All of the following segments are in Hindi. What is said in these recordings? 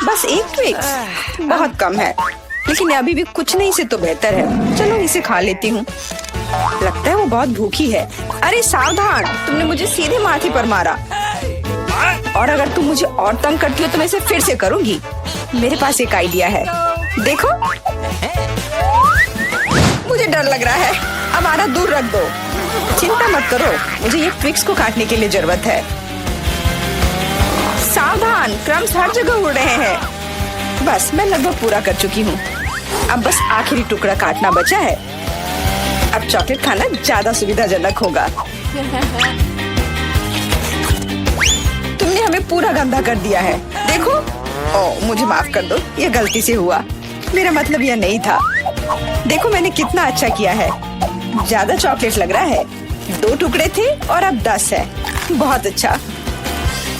बस एक ट्विक्स बहुत कम है, लेकिन अभी भी कुछ नहीं से तो बेहतर है। चलो इसे खा लेती हूँ। लगता है वो बहुत भूखी है। अरे सावधान, तुमने मुझे सीधे माथे पर मारा। और अगर तुम मुझे और तंग करती हो तो मैं इसे फिर से करूंगी। मेरे पास एक आइडिया है, देखो। मुझे डर लग रहा है, अब आधा दूर रख दो। चिंता मत करो, मुझे ये ट्विक्स को काटने के लिए जरूरत है। सावधान, क्रम्स हर जगह उड़ रहे हैं। बस मैं लगभग पूरा कर चुकी हूँ। अब बस आखिरी टुकड़ा काटना बचा है। अब चॉकलेट खाना ज्यादा सुविधाजनक होगा। तुमने हमें पूरा गंदा कर दिया है, देखो। ओह, मुझे माफ कर दो, ये गलती से हुआ। मेरा मतलब यह नहीं था। देखो मैंने कितना अच्छा किया है। ज्यादा चॉकलेट लग रहा है। 2 टुकड़े थे और अब 10 है। बहुत अच्छा।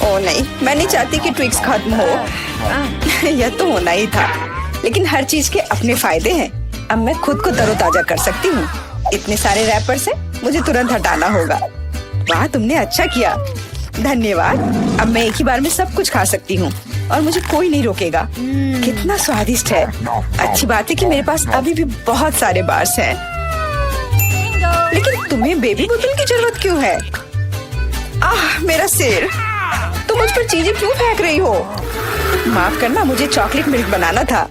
ओह नहीं, मैं नहीं चाहती कि ट्विक्स खत्म हो। यह तो होना ही था, लेकिन हर चीज के अपने फायदे हैं। अब मैं खुद को तरोताजा कर सकती हूँ। इतने सारे रैपर से मुझे तुरंत हटाना होगा। वाह, तुमने अच्छा किया, धन्यवाद। अब मैं एक ही बार में सब कुछ खा सकती हूँ और मुझे कोई नहीं रोकेगा। कितना स्वादिष्ट है। अच्छी बात है कि मेरे पास अभी भी बहुत सारे बार्स हैं। लेकिन तुम्हें बेबी बोतल की जरूरत क्यों है? आह, मेरा सिर। तुम मुझ पर चीजें क्यों फेंक रही हो? माफ करना, मुझे चॉकलेट मिल्क बनाना था।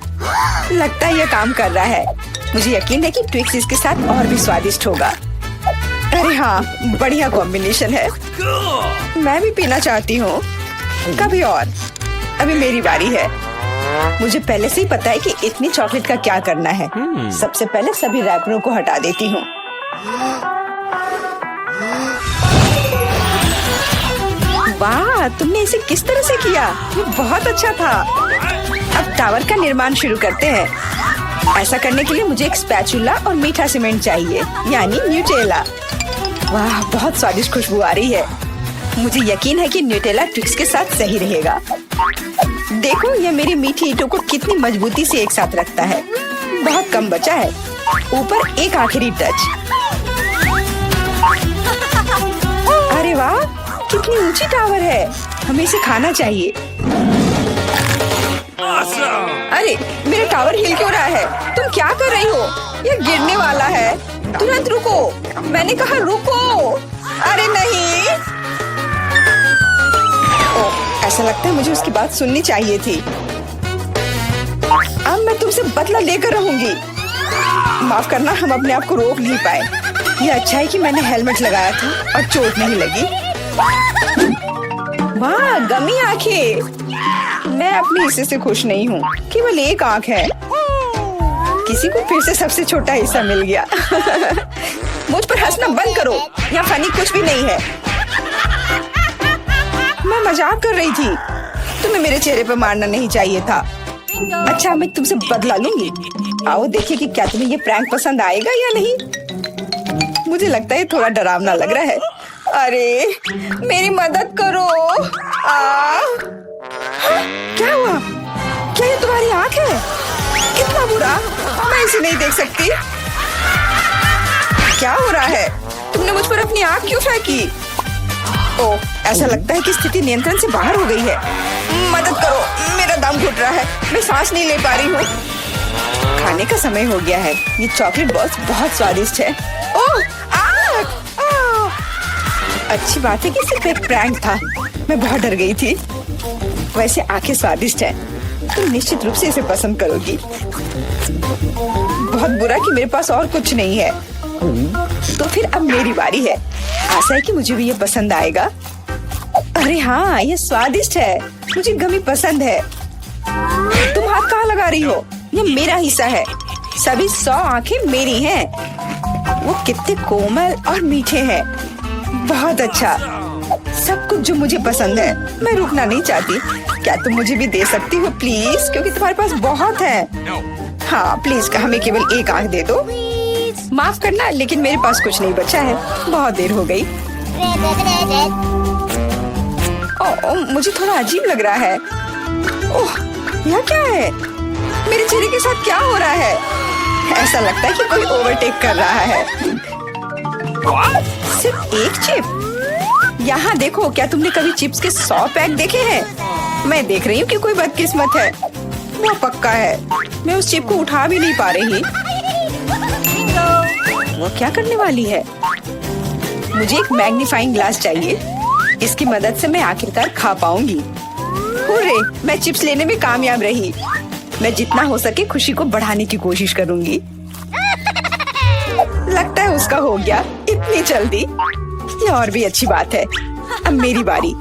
लगता है यह काम कर रहा है। मुझे यकीन है कि ट्विक्स इसके साथ और भी स्वादिष्ट होगा। अरे हाँ, बढ़िया कॉम्बिनेशन है। मैं भी पीना चाहती हूँ। कभी और। अभी मेरी बारी है। मुझे पहले से ही पता है कि इतनी चॉकलेट का क्या करना है। सबसे पहले सभी रैपरों को हटा देती हूँ। वाह, तुमने इसे किस तरह से किया? ये बहुत अच्छा था। अब टावर का निर्माण शुरू करते हैं। ऐसा करने के लिए मुझे एक स्पैचुला और मीठा सीमेंट चाहिए, यानी न्यूटेला। वाह, बहुत स्वादिष्ट खुशबू आ रही है। मुझे यकीन है कि न्यूटेला ट्विक्स के साथ सही रहेगा। देखो, यह मेरी मीठी ईंटों को कितनी मजबूती से एक साथ रखता है। बहुत कम बचा है। ऊपर एक आखिरी टच। अरे वाह, कितनी ऊंची टावर है। हमें इसे खाना चाहिए। अरे, मेरा टावर हिल क्यों रहा है? तुम क्या कर रही हो? यह गिरने वाला है। तुरंत रुको, मैंने कहा रुको। अरे नहीं। ओह, ऐसा लगता है मुझे उसकी बात सुननी चाहिए थी। अब मैं तुमसे बदला लेकर रहूंगी। माफ करना, हम अपने आप को रोक नहीं पाए। यह अच्छा है कि मैंने हेलमेट लगाया था और चोट नहीं लगी। वाह, गमी आंखें। मैं अपने हिस्से से खुश नहीं हूँ। केवल एक आंख है। किसी को फिर से सबसे छोटा हिस्सा मिल गया। मुझ पर हंसना बंद करो। यहाँ फनी कुछ भी नहीं है। मैं मजाक कर रही थी। तुम्हें मेरे चेहरे पर मारना नहीं चाहिए था। अच्छा, मैं तुमसे बदला लूंगी। आओ देखिए कि क्या तुम्हें ये प्रैंक पसंद आएगा या नहीं। मुझे लगता है थोड़ा डरावना लग रहा है। अरे, मेरी मदद करो। क्या हुआ? क्या ये तुम्हारी आँख है? कितना बुरा। मैं इसे नहीं देख सकती। क्या हो रहा है? तुमने मुझ पर अपनी आँख क्यों फेंकी? ओह, ऐसा लगता है कि स्थिति नियंत्रण से बाहर हो गई है। मदद करो, मेरा दम घुट रहा है। मैं सांस नहीं ले पा रही हूँ। खाने का समय हो गया है। ये चॉकलेट बॉल्स बहुत स्वादिष्ट है। ओह, अच्छी बात है कि सिर्फ एक प्रैंक था। मैं बहुत डर गई थी। वैसे आंखें स्वादिष्ट है। तुम निश्चित रूप से इसे पसंद करोगी। बहुत बुरा कि मेरे पास और कुछ नहीं है। तो फिर अब मेरी बारी है। आशा है कि मुझे भी ये पसंद आएगा। अरे हाँ, ये स्वादिष्ट है। मुझे गमी पसंद है। तुम हाथ कहाँ लगा रही हो? ये मेरा हिस्सा है। सभी 100 आंखें मेरी हैं। वो कितने कोमल और मीठे हैं। बहुत अच्छा, सब कुछ जो मुझे पसंद है। मैं रुकना नहीं चाहती। क्या तुम मुझे भी दे सकती हो प्लीज? क्योंकि तुम्हारे पास बहुत है। हाँ प्लीज, हमें केवल एक आंख दे दो। माफ करना, लेकिन मेरे पास कुछ नहीं बचा है। बहुत देर हो गई। ओह, मुझे थोड़ा अजीब लग रहा है। ओह, यह क्या है? मेरे चेहरे के साथ क्या हो रहा है? ऐसा लगता है कि कोई ओवरटेक कर रहा है। सिर्फ एक चिप? यहाँ देखो, क्या तुमने कभी चिप्स के 100 पैक देखे हैं? मैं देख रही हूँ कि कोई बदकिस्मत है। वो पक्का है। मैं उस चिप को उठा भी नहीं पा रही। वो क्या करने वाली है? मुझे एक मैग्नीफाइंग ग्लास चाहिए। इसकी मदद से मैं आखिरकार खा पाऊंगी। हुर्रे, मैं चिप्स लेने में कामयाब रही। मैं जितना हो सके खुशी को बढ़ाने की कोशिश करूंगी। लगता है उसका हो गया इतनी जल्दी। ये और भी अच्छी बात है। अब मेरी बारी।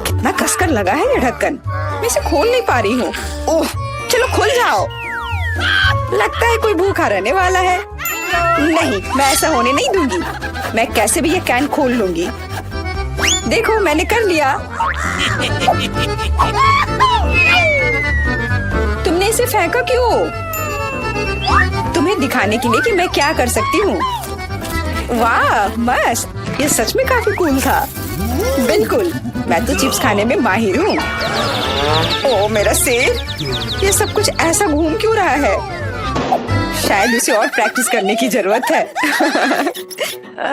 कितना कसकर लगा है ये ढक्कन। मैं इसे खोल नहीं पा रही हूँ। ओह, चलो खुल जाओ। लगता है कोई भूखा रहने वाला है। नहीं, मैं ऐसा होने नहीं दूंगी। मैं कैसे भी ये कैन खोल लूंगी। देखो, मैंने कर लिया। तुमने इसे फेंका क्यों? तुम्हें दिखाने के लिए कि मैं क्या कर सकती हूँ। वाह, मस्त। ये सच में काफी कूल था। बिल्कुल, मैं तो चिप्स खाने में माहिर हूँ। ओह मेरा सिर, ये सब कुछ ऐसा घूम क्यों रहा है? शायद उसे और प्रैक्टिस करने की जरूरत है।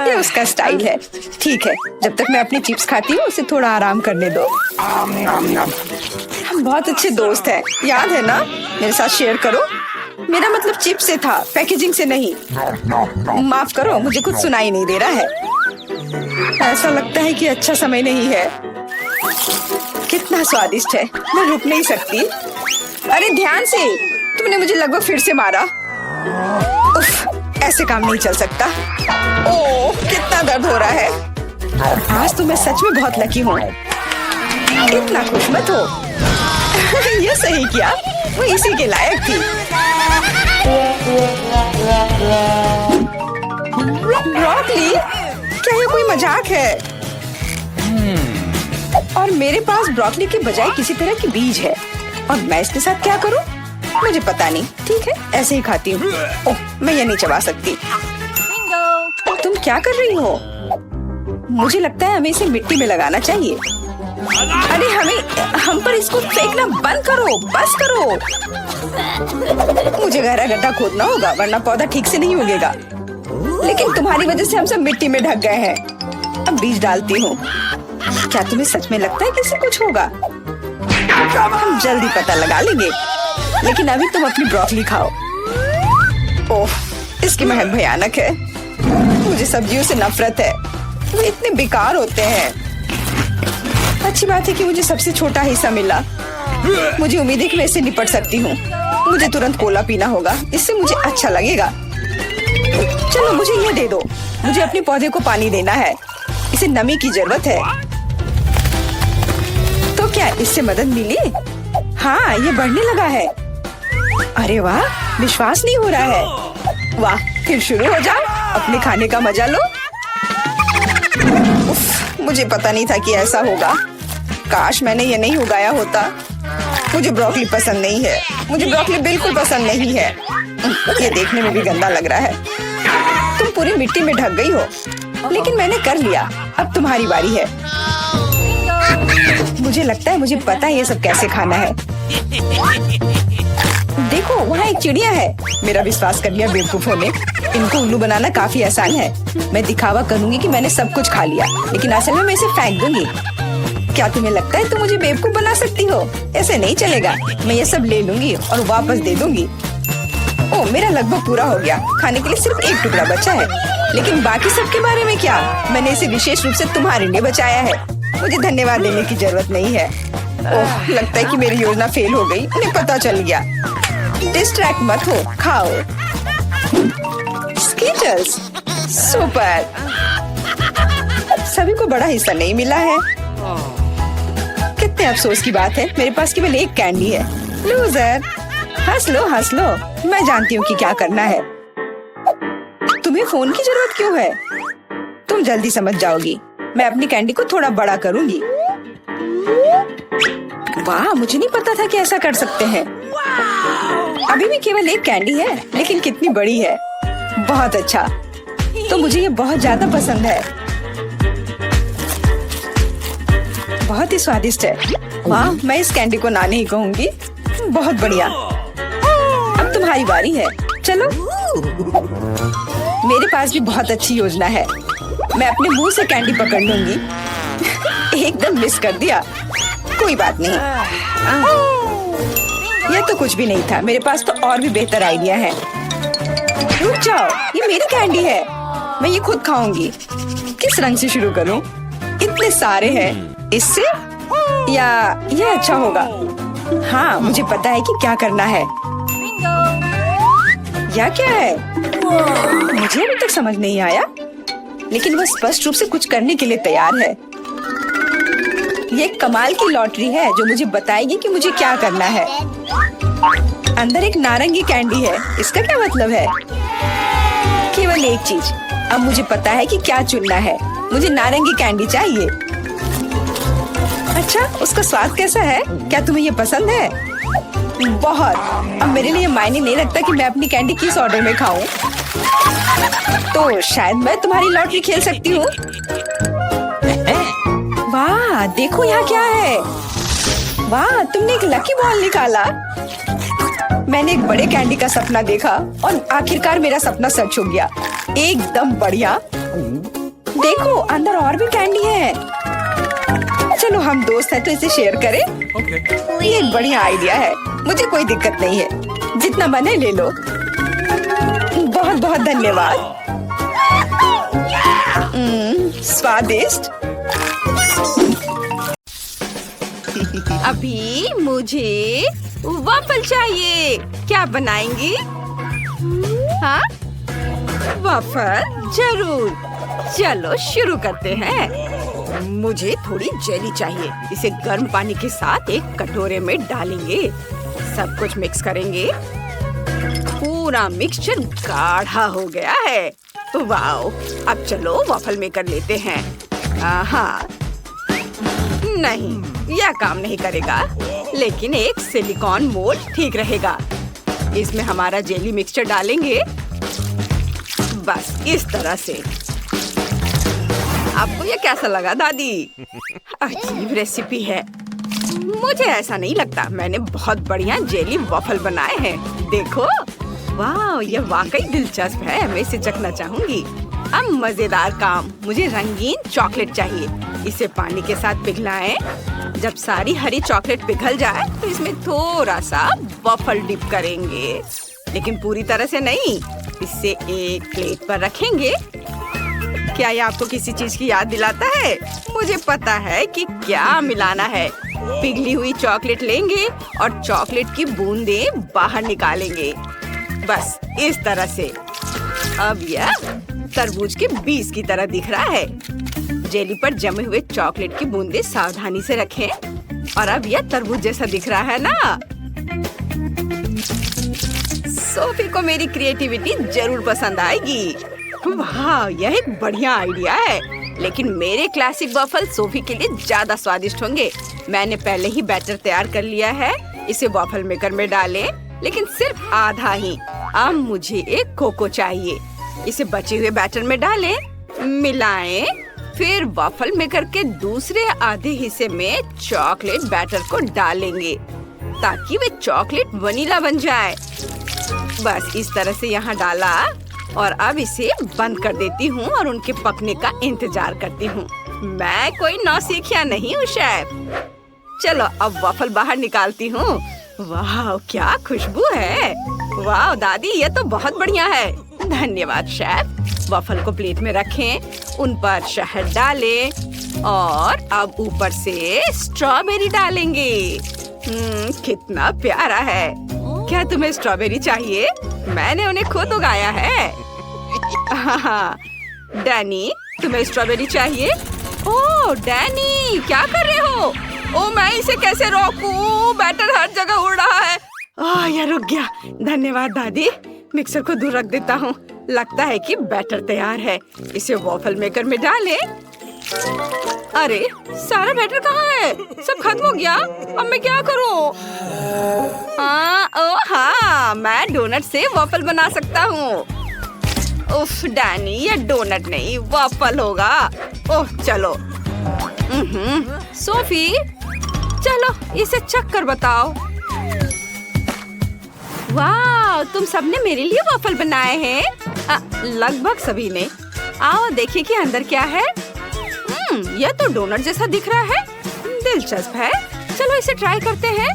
ये उसका स्टाइल है। ठीक है, जब तक मैं अपनी चिप्स खाती हूँ उसे थोड़ा आराम करने दो। हम बहुत अच्छे दोस्त हैं, याद है ना? मेरे साथ शेयर करो। मेरा मतलब चिप्स से था, पैकेजिंग से नहीं। माफ करो, मुझे कुछ सुनाई नहीं दे रहा है। ऐसा लगता है कि अच्छा समय नहीं है। कितना स्वादिष्ट है, मैं रुक नहीं सकती। अरे ध्यान से, तुमने मुझे लगभग फिर से मारा। उफ, ऐसे काम नहीं चल सकता। ओह, कितना दर्द हो रहा है। आज तो मैं सच में बहुत लकी हूँ। इतना खुश मत हो। ये सही किया, वो इसी के लायक थी। ब्रोकली, क्या ये कोई मजाक है? और मेरे पास ब्रोकली के बजाय किसी तरह की बीज है, और मैं इसके साथ क्या करूं? मुझे पता नहीं। ठीक है, ऐसे ही खाती हूँ। ओह, मैं ये नहीं चबा सकती। तुम क्या कर रही हो? मुझे लगता है हमें इसे मिट्टी में लगाना चाहिए। अरे हम पर इसको फेंकना बंद करो, बस करो। मुझे गहरा गड्ढा खोदना होगा, वरना पौधा ठीक से नहीं उगेगा। लेकिन तुम्हारी वजह से हम सब मिट्टी में ढक गए हैं। अब बीज डालती हूँ। क्या तुम्हें सच में लगता है कि इससे कुछ होगा? हम जल्दी पता लगा लेंगे। लेकिन अभी तुम अपनी ब्रोकली खाओ। ओह, इसकी महक भयानक है। मुझे सब्जियों से नफरत है, वो इतने बेकार होते हैं। अच्छी बात है कि मुझे सबसे छोटा हिस्सा मिला। मुझे उम्मीद है कि मैं इससे निपट सकती हूँ। मुझे तुरंत कोला पीना होगा, इससे मुझे अच्छा लगेगा। चलो मुझे ये दे दो। मुझे अपने पौधे को पानी देना है, इसे नमी की जरूरत है। तो क्या इससे मदद मिली? हाँ, ये बढ़ने लगा है। अरे वाह, विश्वास नहीं हो रहा है। वाह, फिर शुरू हो जाओ, अपने खाने का मजा लो। उफ, मुझे पता नहीं था कि ऐसा होगा। काश मैंने ये नहीं उगाया होता। मुझे ब्रोकली पसंद नहीं है। मुझे ब्रोकली बिल्कुल पसंद नहीं है। ये देखने में भी गंदा लग रहा है। तुम पूरी मिट्टी में ढक गई हो, लेकिन मैंने कर लिया। अब तुम्हारी बारी है। मुझे लगता है मुझे पता है ये सब कैसे खाना है। देखो, वहाँ एक चिड़िया है। मेरा विश्वास कर लिया बेवकूफों ने। इनको उल्लू बनाना काफी आसान है। मैं दिखावा करूंगी कि मैंने सब कुछ खा लिया, लेकिन असल में मैं इसे फेंक दूंगी। क्या तुम्हें लगता है तुम मुझे बेवकूफ बना सकती हो? ऐसे नहीं चलेगा। मैं ये सब ले लूंगी और वापस दे दूंगी। ओह, मेरा लगभग पूरा हो गया। खाने के लिए सिर्फ एक टुकड़ा बचा है। लेकिन बाकी सब के बारे में क्या? मैंने इसे विशेष रूप से तुम्हारे लिए बचाया है। मुझे धन्यवाद देने की जरूरत नहीं है। ओह, लगता है कि मेरी योजना फेल हो गई। उन्हें पता चल गया। डिस्ट्रैक्ट मत हो, खाओ। Skittles, super. सभी को बड़ा हिस्सा नहीं मिला है। कितने अफसोस की बात है, मेरे पास केवल एक कैंडी है। लूजर। हंस लो, हंस लो। मैं जानती हूँ कि क्या करना है। तुम्हें फोन की जरूरत क्यों है? तुम जल्दी समझ जाओगी। मैं अपनी कैंडी को थोड़ा बड़ा करूंगी। वाह, मुझे नहीं पता था कि ऐसा कर सकते हैं। अभी भी केवल एक कैंडी है, लेकिन कितनी बड़ी है। बहुत अच्छा, तो मुझे ये बहुत ज्यादा पसंद है। बहुत ही स्वादिष्ट है। वाह, मैं इस कैंडी को ना नहीं कहूंगी। बहुत बढ़िया। अब तुम्हारी बारी है। चलो। मेरे पास भी बहुत अच्छी योजना है। मैं अपने मुंह से कैंडी पकड़ लूंगी। एकदम मिस कर दिया। कोई बात नहीं। यह तो कुछ भी नहीं था, मेरे पास तो और भी बेहतर आइडिया है। रुक जाओ, ये मेरी कैंडी है, मैं ये खुद खाऊंगी। किस रंग से शुरू करूं? इतने सारे हैं, इससे या ये अच्छा होगा? हाँ, मुझे पता है कि क्या करना है। या क्या है? मुझे अभी तक समझ नहीं आया, लेकिन वह स्पष्ट रूप से कुछ करने के लिए तैयार है। ये एक कमाल की लॉटरी है जो मुझे बताएगी कि मुझे क्या करना है। अंदर एक नारंगी कैंडी है, इसका क्या मतलब है? केवल एक चीज, अब मुझे पता है कि क्या चुनना है। मुझे नारंगी कैंडी चाहिए। अच्छा, उसका स्वाद कैसा है? क्या तुम्हें ये पसंद है? बहुत। अब मेरे लिए मायने नहीं रखता कि मैं अपनी कैंडी किस ऑर्डर में खाऊं। तो शायद मैं तुम्हारी लॉटरी खेल सकती हूँ। वाह, देखो यहाँ क्या है। वाह, तुमने एक लकी बॉल निकाला। मैंने एक बड़े कैंडी का सपना देखा और आखिरकार मेरा सपना सच हो गया। एकदम बढ़िया। देखो, अंदर और भी कैंडी है। चलो, हम दोस्त हैं तो इसे शेयर करें। ये एक बढ़िया आइडिया है, मुझे कोई दिक्कत नहीं है। जितना मन है ले लो। बहुत बहुत धन्यवाद। स्वादिष्ट। अभी मुझे वॉफल चाहिए। क्या बनाएंगी? हाँ, वॉफल जरूर। चलो शुरू करते हैं। मुझे थोड़ी जेली चाहिए। इसे गर्म पानी के साथ एक कटोरे में डालेंगे। सब कुछ मिक्स करेंगे। पूरा मिक्सचर गाढ़ा हो गया है। वाओ, अब चलो वॉफल मेकर लेते हैं। हाँ, नहीं, यह काम नहीं करेगा, लेकिन एक सिलिकॉन मोल्ड ठीक रहेगा। इसमें हमारा जेली मिक्सचर डालेंगे, बस इस तरह से। आपको ये कैसा लगा दादी? अजीब रेसिपी है। मुझे ऐसा नहीं लगता। मैंने बहुत बढ़िया जेली वॉफल बनाए हैं। देखो, वाह, ये वाकई दिलचस्प है। मैं इसे चखना चाहूंगी। अब मजेदार काम, मुझे रंगीन चॉकलेट चाहिए। इसे पानी के साथ पिघलाएं। जब सारी हरी चॉकलेट पिघल जाए तो इसमें थोड़ा सा वॉफल डिप करेंगे, लेकिन पूरी तरह से नहीं। इसे एक प्लेट पर रखेंगे। क्या ये आपको किसी चीज की याद दिलाता है? मुझे पता है कि क्या मिलाना है। पिघली हुई चॉकलेट लेंगे और चॉकलेट की बूंदें बाहर निकालेंगे, बस इस तरह से। अब यह तरबूज के बीज की तरह दिख रहा है। जेली पर जमे हुए चॉकलेट की बूंदें सावधानी से रखें। और अब यह तरबूज जैसा दिख रहा है ना? सोफी को मेरी क्रिएटिविटी जरूर पसंद आएगी। वाह, यह एक बढ़िया आइडिया है, लेकिन मेरे क्लासिक वॉफल सोफी के लिए ज्यादा स्वादिष्ट होंगे। मैंने पहले ही बैटर तैयार कर लिया है। इसे वॉफल मेकर में डालें, लेकिन सिर्फ आधा ही। अब मुझे एक कोको चाहिए। इसे बचे हुए बैटर में डालें, मिलाएं, फिर वॉफल मेकर के दूसरे आधे हिस्से में चॉकलेट बैटर को डालेंगे ताकि वे चॉकलेट वनीला बन जाए। बस इस तरह से यहाँ डाला और अब इसे बंद कर देती हूँ और उनके पकने का इंतजार करती हूँ। मैं कोई नौसिखिया नहीं हूँ शेफ। चलो अब वॉफल बाहर निकालती हूँ। वाह, क्या खुशबू है। वाह दादी, ये तो बहुत बढ़िया है। धन्यवाद शेफ। वॉफल को प्लेट में रखें, उन पर शहद डालें और अब ऊपर से स्ट्रॉबेरी डालेंगे। कितना प्यारा है। क्या तुम्हें स्ट्रॉबेरी चाहिए? मैंने उन्हें खुद उगाया है। डैनी, तुम्हें स्ट्रॉबेरी चाहिए? ओह डैनी, क्या कर रहे हो? ओह, मैं इसे कैसे रोकूं? बैटर हर जगह उड़ रहा है। यह रुक गया। धन्यवाद दादी। मिक्सर को दूर रख देता हूँ। लगता है कि बैटर तैयार है। इसे वॉफल मेकर में डालें। अरे, सारा बैटर कहाँ है? सब खत्म हो गया। अब मैं क्या करूँ? हाँ, मैं डोनट से वॉफल बना सकता हूँ। उफ डैनी, ये डोनट नहीं वॉफल होगा। ओह चलो। सोफी, चलो इसे चख कर बताओ। वाह, तुम सबने मेरे लिए वॉफल बनाए हैं। लगभग सभी ने। आओ देखिए कि अंदर क्या है। यह तो डोनट जैसा दिख रहा है। दिलचस्प है। चलो इसे ट्राई करते हैं।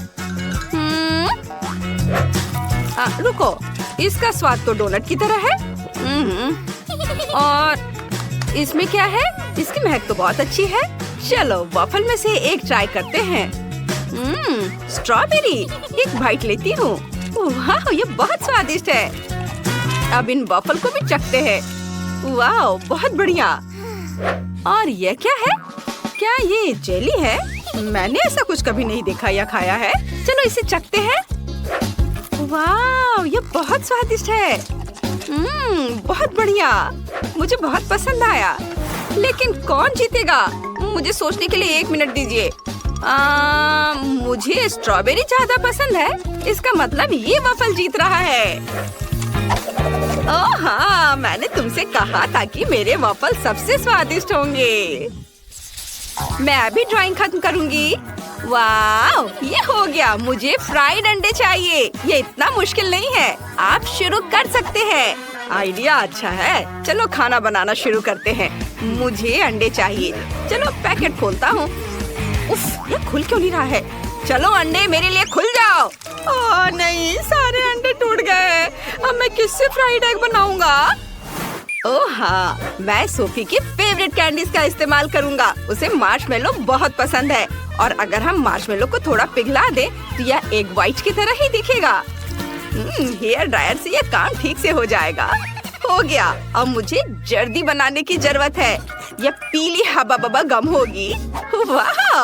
रुको, इसका स्वाद तो डोनट की तरह है। और इसमें क्या है? इसकी महक तो बहुत अच्छी है। चलो वॉफल में से एक ट्राई करते हैं। स्ट्रॉबेरी, एक बाइट लेती हूँ। वाह, ये बहुत स्वादिष्ट है। अब इन वॉफल को भी चखते हैं। वाह, बहुत बढ़िया। और ये क्या है? क्या ये जेली है? मैंने ऐसा कुछ कभी नहीं देखा या खाया है। चलो इसे चखते हैं। वाह, ये बहुत स्वादिष्ट है। बहुत बढ़िया, मुझे बहुत पसंद आया। लेकिन कौन जीतेगा? मुझे सोचने के लिए 1 मिनट दीजिए। मुझे स्ट्रॉबेरी ज्यादा पसंद है। इसका मतलब ये वॉफल जीत रहा है। ओह हाँ, मैंने तुमसे कहा था कि मेरे वॉफल सबसे स्वादिष्ट होंगे। मैं अभी ड्राइंग खत्म करूंगी। वाह, ये हो गया। मुझे फ्राइड अंडे चाहिए। ये इतना मुश्किल नहीं है, आप शुरू कर सकते हैं। आइडिया अच्छा है। चलो खाना बनाना शुरू करते हैं। मुझे अंडे चाहिए। चलो पैकेट खोलता हूँ। उफ, ये खुल क्यों नहीं रहा है? चलो अंडे मेरे लिए खुल जाओ। ओह नहीं, सारे अंडे टूट गए। अब मैं किससे फ्राइड एग बनाऊंगा? ओह हाँ, मैं सोफी की फेवरेट कैंडीज का इस्तेमाल करूंगा। उसे मार्शमेलो बहुत पसंद है। और अगर हम मार्शमेलो को थोड़ा पिघला दे तो यह एग व्हाइट की तरह ही दिखेगा। हेयर ड्रायर से यह काम ठीक से हो जाएगा। हो गया। अब मुझे जर्दी बनाने की जरूरत है। यह पीली हबा बबा गम होगी। वाह!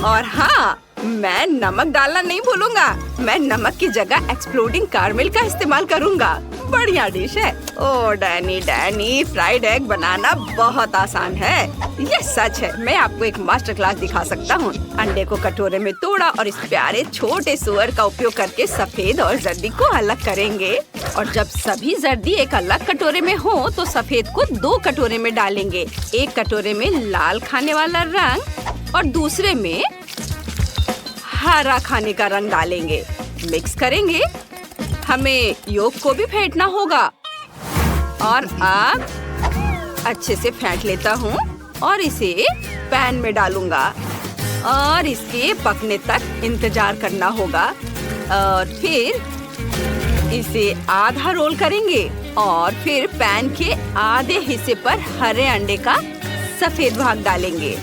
और हाँ, मैं नमक डालना नहीं भूलूंगा। मैं नमक की जगह एक्सप्लोडिंग कारमेल का इस्तेमाल करूंगा। बढ़िया डिश है। ओह डैनी, फ्राइड एग बनाना बहुत आसान है। ये सच है। मैं आपको एक मास्टर क्लास दिखा सकता हूँ। अंडे को कटोरे में तोड़ा और इस प्यारे छोटे सुअर का उपयोग करके सफेद और जर्दी को अलग करेंगे। और जब सभी जर्दी एक अलग कटोरे में हो तो सफेद को 2 कटोरे में डालेंगे। एक कटोरे में लाल खाने वाला रंग और दूसरे में हरा खाने का रंग डालेंगे। मिक्स करेंगे। हमें योग को भी फेंटना होगा। और अब अच्छे से फेंट लेता हूँ और इसे पैन में डालूंगा और इसके पकने तक इंतजार करना होगा। और फिर इसे आधा रोल करेंगे और फिर पैन के आधे हिस्से पर हरे अंडे का सफेद भाग डालेंगे।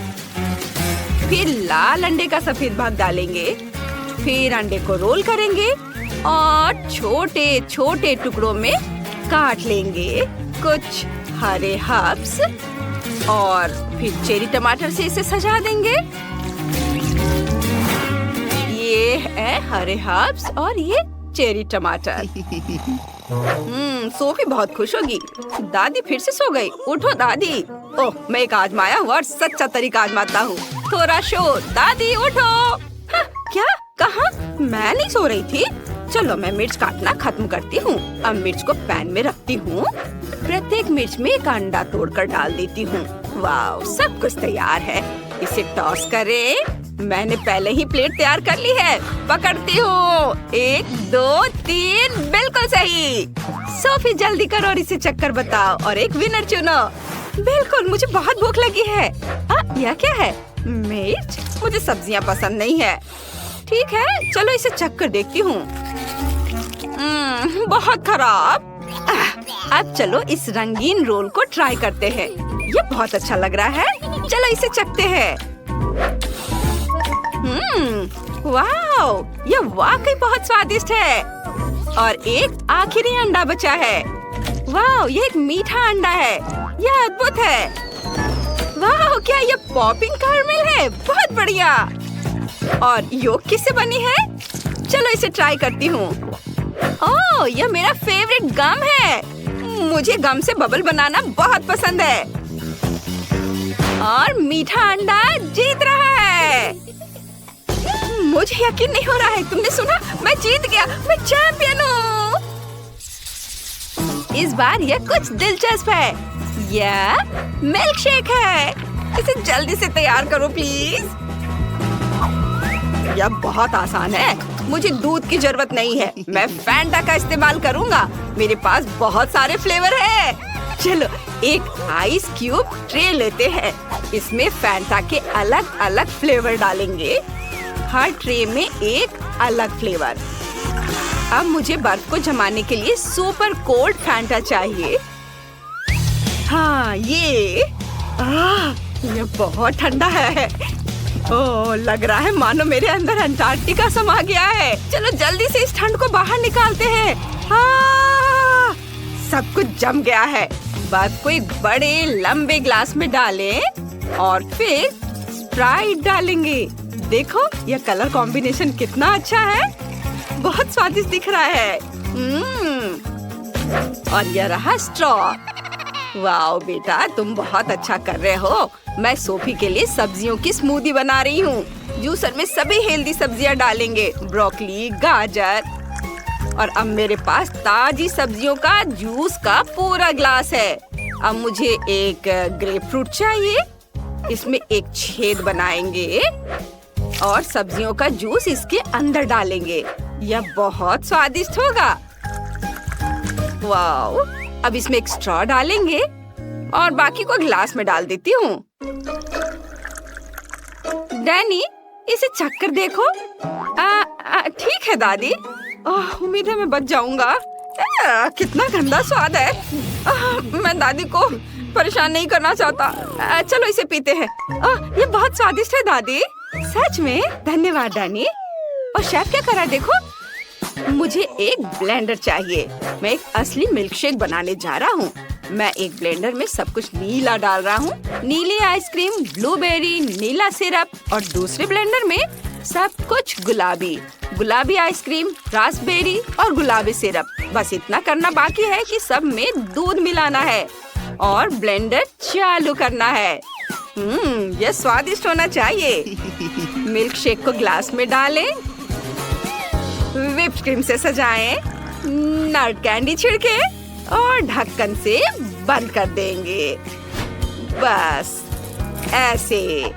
फिर लाल अंडे का सफेद भाग डालेंगे। फिर अंडे को रोल करेंगे और छोटे छोटे टुकड़ों में काट लेंगे। कुछ हरे हर्ब्स और फिर चेरी टमाटर से इसे सजा देंगे। ये है हरे हर्ब्स और ये चेरी टमाटर। सोफी बहुत खुश होगी। दादी फिर से सो गई। उठो दादी। ओह, मैं एक आजमाया हुआ और सच्चा तरीका आजमाता हूँ। थोड़ा शोर। दादी उठो। हाँ, क्या? कहाँ? मैं नहीं सो रही थी। चलो मैं मिर्च काटना खत्म करती हूँ। अब मिर्च को पैन में रखती हूँ। प्रत्येक मिर्च में एक अंडा तोड़कर डाल देती हूँ। वाह, सब कुछ तैयार है। इसे टॉस करें। मैंने पहले ही प्लेट तैयार कर ली है। पकड़ती हूँ। 1 2 3, बिल्कुल सही। सोफी जल्दी करो और इसे चक्कर बताओ और एक विनर चुनो। बिल्कुल, मुझे बहुत भूख लगी है। यह क्या है? मिर्च? मुझे सब्जियाँ पसंद नहीं है। ठीक है, चलो इसे चक्कर देखती हूँ। बहुत खराब। अब चलो इस रंगीन रोल को ट्राई करते हैं। ये बहुत अच्छा लग रहा है। चलो इसे चखते हैं। वाह, ये वाकई बहुत स्वादिष्ट है। और एक आखिरी अंडा बचा है। वाह, ये एक मीठा अंडा है। यह अद्भुत है। वाह, क्या ये पॉपिंग कैरमेल है? बहुत बढ़िया। और योग किससे बनी है? चलो इसे ट्राई करती हूँ। ओह, यह मेरा फेवरेट गम है। मुझे गम से बबल बनाना बहुत पसंद है। और मीठा अंडा जीत रहा है। मुझे यकीन नहीं हो रहा है। तुमने सुना? मैं जीत गया। मैं चैंपियन हूँ। इस बार यह कुछ दिलचस्प है। यह मिल्क शेक है। इसे जल्दी से तैयार करो प्लीज। यह बहुत आसान है। मुझे दूध की जरूरत नहीं है। मैं फैंटा का इस्तेमाल करूंगा। मेरे पास बहुत सारे फ्लेवर है। चलो एक आइस क्यूब ट्रे लेते हैं। इसमें फैंटा के अलग अलग फ्लेवर डालेंगे। हर ट्रे में एक अलग फ्लेवर। अब मुझे बर्फ को जमाने के लिए सुपर कोल्ड फैंटा चाहिए। हाँ, ये बहुत ठंडा है। ओह, लग रहा है मानो मेरे अंदर अंटार्कटिका समा गया है। चलो जल्दी से इस ठंड को बाहर निकालते हैं। हाँ, सब कुछ जम गया है। बर्फ को एक बड़े लंबे ग्लास में डालें और फिर स्प्राइट डालेंगे। देखो, यह कलर कॉम्बिनेशन कितना अच्छा है। बहुत स्वादिष्ट दिख रहा है। और यह रहा स्ट्रॉ। वाओ बेटा, तुम बहुत अच्छा कर रहे हो। मैं सोफी के लिए सब्जियों की स्मूदी बना रही हूँ। जूसर में सभी हेल्दी सब्जियाँ डालेंगे, ब्रोकली, गाजर। और अब मेरे पास ताजी सब्जियों का जूस का पूरा ग्लास है। अब मुझे एक ग्रेप फ्रूट चाहिए। इसमें एक छेद बनाएंगे और सब्जियों का जूस इसके अंदर डालेंगे। यह बहुत स्वादिष्ट होगा। वाओ, अब इसमें एक स्ट्रॉ डालेंगे और बाकी को ग्लास में डाल देती हूँ। डैनी, इसे चक्कर देखो। ठीक है दादी। उम्मीद है मैं बच जाऊंगा। कितना गंदा स्वाद है। मैं दादी को परेशान नहीं करना चाहता। चलो इसे पीते हैं। ये बहुत स्वादिष्ट है दादी। सच में? धन्यवाद डैनी। और शेफ क्या कर रहा है देखो। मुझे एक ब्लेंडर चाहिए। मैं एक असली मिल्कशेक बनाने जा रहा हूँ। मैं एक ब्लेंडर में सब कुछ नीला डाल रहा हूँ। नीली आइसक्रीम, ब्लूबेरी, नीला सिरप। और दूसरे ब्लेंडर में सब कुछ गुलाबी। गुलाबी आइसक्रीम, रास्पबेरी और गुलाबी सिरप। बस इतना करना बाकी है कि सब में दूध मिलाना है और ब्लेंडर चालू करना है। यह स्वादिष्ट होना चाहिए। मिल्क शेक को ग्लास में डालें, व्हिप्ड क्रीम से सजाएं, नट कैंडी छिड़के और ढक्कन से बंद कर देंगे। बस ऐसे।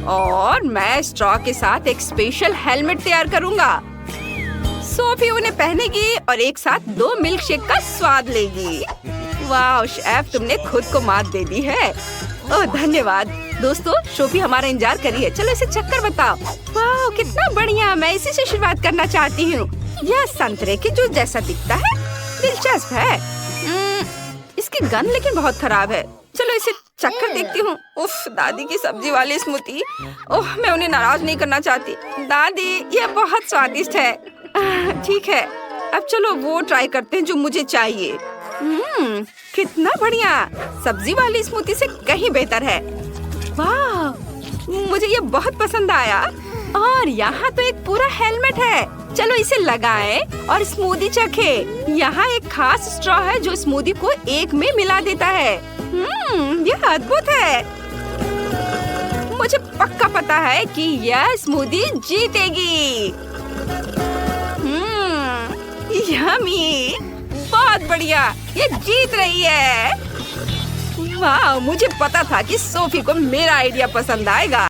और मैं स्ट्रॉ के साथ एक स्पेशल हेलमेट तैयार करूंगा। सोफी उन्हें पहनेगी और एक साथ 2 मिल्क शेक का स्वाद लेगी। वाह शेफ, तुमने खुद को मात दे दी है। ओह धन्यवाद। दोस्तों, सोफी हमारा इंतजार कर रही है। चलो इसे चक्कर बताओ। वाह कितना बढ़िया। मैं इसी से शुरुआत करना चाहती हूँ। यह संतरे के जूस जैसा दिखता है। दिलचस्प है। इसकी गंध लेकिन बहुत खराब है। चलो इसे चक्कर देखती हूँ। उफ, दादी की सब्जी वाली स्मूदी। ओह, मैं उन्हें नाराज नहीं करना चाहती। दादी, यह बहुत स्वादिष्ट है। ठीक है, अब चलो वो ट्राई करते हैं जो मुझे चाहिए। कितना बढ़िया। सब्जी वाली स्मूदी से कहीं बेहतर है। वाह, मुझे ये बहुत पसंद आया। और यहाँ तो एक पूरा हेलमेट है। चलो इसे लगाएं और स्मूदी चखे। यहाँ एक खास स्ट्रॉ है जो स्मूदी को एक में मिला देता है। यह अद्भुत है। मुझे पक्का पता है कि यह स्मूदी जीतेगी। यम्मी, बहुत बढ़िया। ये जीत रही है। वाह, मुझे पता था कि सोफी को मेरा आइडिया पसंद आएगा।